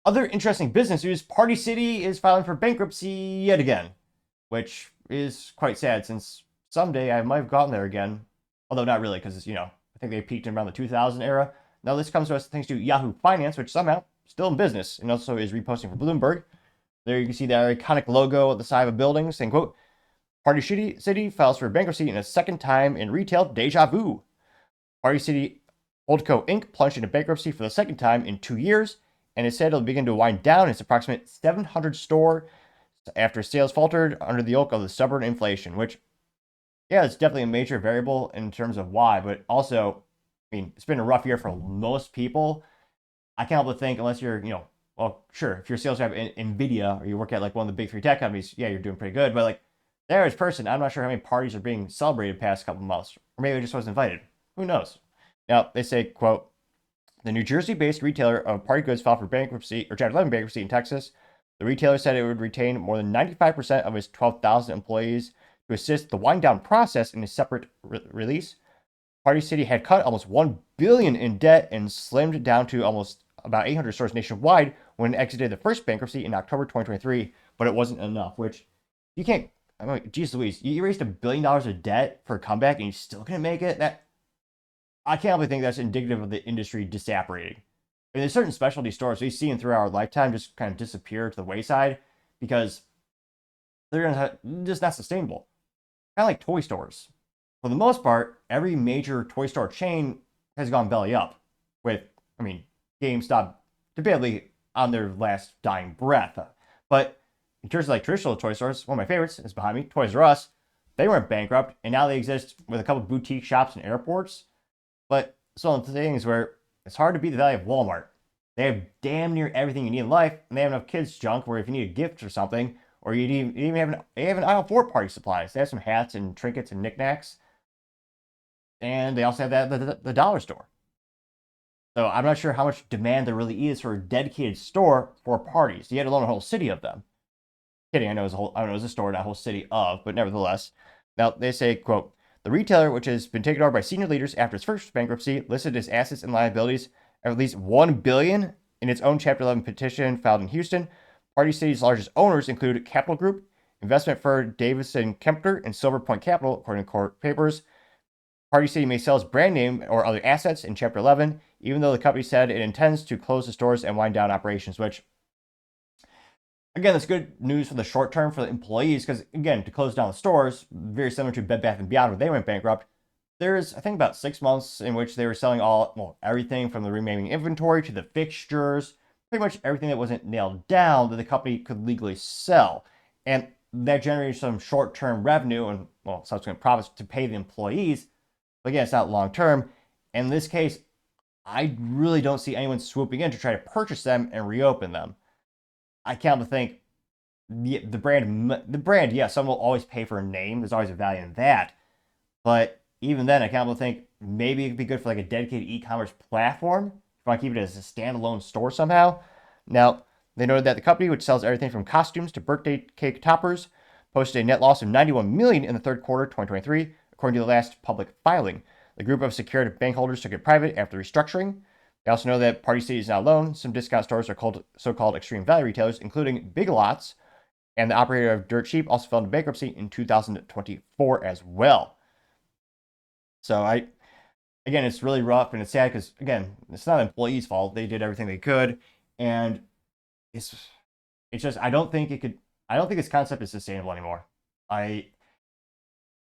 Other interesting business news, Party City is filing for bankruptcy yet again, which is quite sad since someday I might have gotten there again. Although not really, because, I think they peaked in around the 2000 era. Now this comes to us thanks to Yahoo Finance, which somehow still in business and also is reposting for Bloomberg. There you can see that iconic logo at the side of a building saying, quote, Party City files for bankruptcy in a second time in retail deja vu. Party City Holdco Inc. plunged into bankruptcy for the second time in 2 years, and it said it'll begin to wind down its approximate 700 store after sales faltered under the yoke of the stubborn inflation, which, yeah, it's definitely a major variable in terms of why, but also, it's been a rough year for most people. I can't help but think, unless you're, well, sure, if you're a sales rep in NVIDIA or you work at like one of the big three tech companies, yeah, you're doing pretty good, but like the average person, I'm not sure how many parties are being celebrated past couple months, or maybe I just wasn't invited. Who knows? Now, they say, quote, the New Jersey-based retailer of party goods filed for bankruptcy, or Chapter 11 bankruptcy in Texas. The retailer said it would retain more than 95% of its 12,000 employees to assist the wind down process in a separate release. Party City had cut almost $1 billion in debt and slimmed down to almost about 800 stores nationwide when it exited the first bankruptcy in October 2023, but it wasn't enough, which you can't, geez Louise, you raised $1 billion of debt for a comeback and you're still going to make it? I can't really think that's indicative of the industry disapparating. There's certain specialty stores we've seen throughout our lifetime just kind of disappear to the wayside because they're just not sustainable. Kind of like toy stores. For the most part, every major toy store chain has gone belly up with, GameStop debatably on their last dying breath. But in terms of like traditional toy stores, one of my favorites is behind me, Toys R Us. They went bankrupt and now they exist with a couple of boutique shops and airports. But it's one of the things where it's hard to beat the value of Walmart. They have damn near everything you need in life, and they have enough kids' junk where if you need a gift or something, or you even have an aisle for party supplies. They have some hats and trinkets and knickknacks. And they also have the dollar store. So I'm not sure how much demand there really is for a dedicated store for parties. You had alone a whole city of them. Kidding, I know it was a store, not a whole city of, but nevertheless. Now they say, quote, the retailer, which has been taken over by senior leaders after its first bankruptcy, listed its assets and liabilities of at least $1 billion in its own Chapter 11 petition filed in Houston. Party City's largest owners include Capital Group, investment firm Davison Kempner, and Silver Point Capital, according to court papers. Party City may sell its brand name or other assets in Chapter 11, even though the company said it intends to close the stores and wind down operations, which, again, that's good news for the short term for the employees because, again, to close down the stores, very similar to Bed Bath & Beyond when they went bankrupt, there's, I think, about 6 months in which they were selling everything from the remaining inventory to the fixtures, pretty much everything that wasn't nailed down that the company could legally sell. And that generated some short-term revenue and, subsequent profits to pay the employees. But again, it's not long-term. And in this case, I really don't see anyone swooping in to try to purchase them and reopen them. I can't but think the brand, yes, someone will always pay for a name. There's always a value in that. But even then, I can't but think maybe it could be good for like a dedicated e-commerce platform. If you want to keep it as a standalone store somehow. Now, they noted that the company, which sells everything from costumes to birthday cake toppers, posted a net loss of $91 million in the third quarter 2023, according to the last public filing. The group of secured bank holders took it private after restructuring. They also know that Party City is now alone. Some discount stores are so-called extreme value retailers, including Big Lots, and the operator of Dirt Cheap also fell into bankruptcy in 2024 as well. So again, it's really rough and it's sad because, again, it's not employees' fault. They did everything they could, and it's just I don't think this concept is sustainable anymore.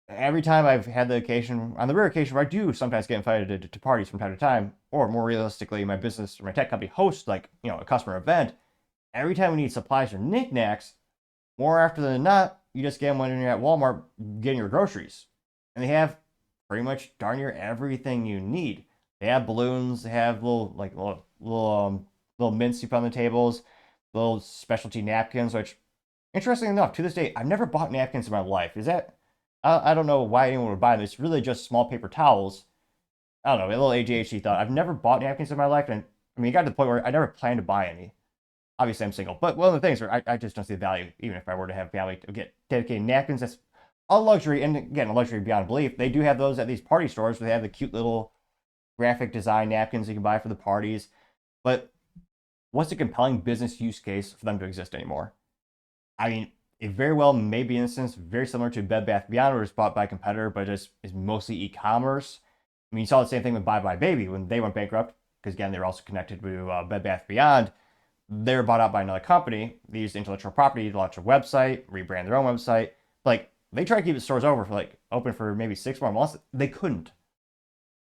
Every time I've had the occasion, on the rare occasion where I do sometimes get invited to parties from time to time, or more realistically, my business or my tech company hosts a customer event. Every time we need supplies or knickknacks, more often than not, you just get them when you're at Walmart getting your groceries, and they have pretty much darn near everything you need. They have balloons, they have little mints you put on the tables, little specialty napkins. Which, interesting enough, to this day, I've never bought napkins in my life. Is that I don't know why anyone would buy them. It's really just small paper towels. I don't know, a little ADHD thought. I've never bought napkins in my life, and it got to the point where I never planned to buy any. Obviously, I'm single, but one of the things where I just don't see the value, even if I were to have family, to get dedicated napkins. That's a luxury, and again, a luxury beyond belief. They do have those at these party stores where they have the cute little graphic design napkins you can buy for the parties. But what's a compelling business use case for them to exist anymore? I mean, it very well may be an instance very similar to Bed Bath Beyond, where it's bought by a competitor, but just is mostly e-commerce. I mean, you saw the same thing with Bye Bye Baby when they went bankrupt, because again, they were also connected to Bed Bath Beyond. They were bought out by another company. They used intellectual property to launch a website, rebrand their own website. Like, they tried to keep the stores open for maybe 6 more months. They couldn't.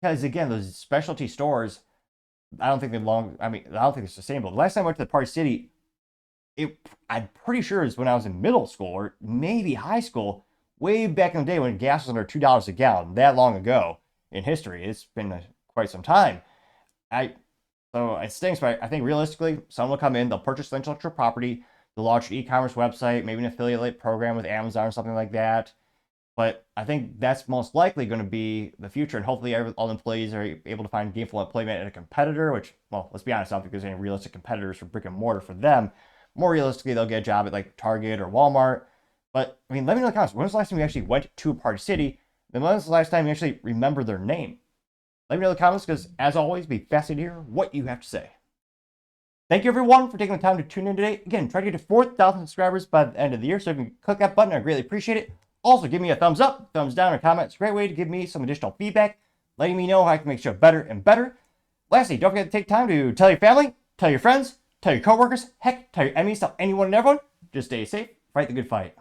Because again, those specialty stores, I don't think I don't think they're sustainable. The last time I went to the Party City, I'm pretty sure it's when I was in middle school or maybe high school, way back in the day when gas was under $2 a gallon, that long ago in history. It's been quite some time. So it stinks, but I think realistically, someone will come in, they'll purchase the intellectual property, they'll launch an e-commerce website, maybe an affiliate program with Amazon or something like that. But I think that's most likely going to be the future, and hopefully all employees are able to find gainful employment at a competitor, which, well, let's be honest, I don't think there's any realistic competitors for brick and mortar for them. More realistically, they'll get a job at like Target or Walmart. But, I mean, let me know in the comments, when was the last time you actually went to a Party City? Then when was the last time you actually remember their name? Let me know in the comments, because as always, be fascinated to hear what you have to say. Thank you everyone for taking the time to tune in today. Again, try to get to 4,000 subscribers by the end of the year, so if you can click that button, I greatly appreciate it. Also, give me a thumbs up, thumbs down, or comment. It's a great way to give me some additional feedback, letting me know how I can make the show better and better. Lastly, don't forget to take time to tell your family, tell your friends, tell your coworkers, heck, tell your enemies, tell anyone and everyone. Just stay safe, fight the good fight.